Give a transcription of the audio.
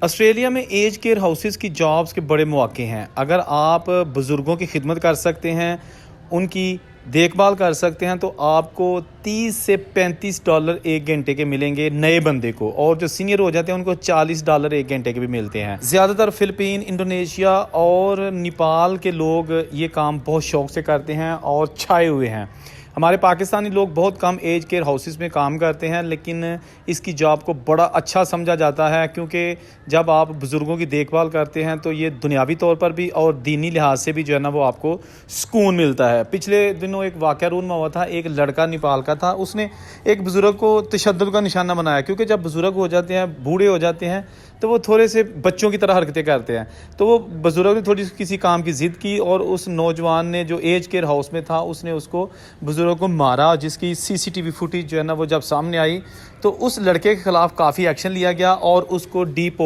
Australia में as care houses की jobs के बड़े मौके हैं। अगर आप बुज़ुर्गों की खिदमत कर सकते हैं, उनकी देखभाल कर सकते हैं, तो आपको 30 से $35 1 घंटे के मिलेंगे नए बंदे को, और जो सीनियर हो जाते हैं उनको $40 1 घंटे के भी मिलते हैं। ज़्यादातर फ़िलिपीन, इंडोनेशिया और नेपाल के लोग ये काम बहुत शौक़ से करते हैं और छाए हुए हैं। हमारे पाकिस्तानी लोग बहुत कम एज केयर हाउसेस में काम करते हैं, लेकिन इसकी जॉब को बड़ा अच्छा समझा जाता है, क्योंकि जब आप बुज़ुर्गों की देखभाल करते हैं तो ये दुनियावी तौर पर भी और दीनी लिहाज से भी जो है ना वो आपको सुकून मिलता है। पिछले दिनों एक वाक़या रूम में हुआ था। एक लड़का नेपाल का था, उसने एक बुज़ुर्ग को तशद्दुद का निशाना बनाया, क्योंकि जब बुज़ुर्ग हो जाते हैं, बूढ़े हो जाते हैं, तो वो थोड़े से बच्चों की तरह हरकतें करते हैं। तो वो बुज़ुर्ग ने थोड़ी किसी काम की ज़िद की और उस नौजवान ने जो एज केयर हाउस में था, उसने उसको बुज़ुर्ग को मारा, जिसकी सीसीटीवी फुटेज जो है ना वो जब सामने आई तो उस लड़के के ख़िलाफ़ काफ़ी एक्शन लिया गया और उसको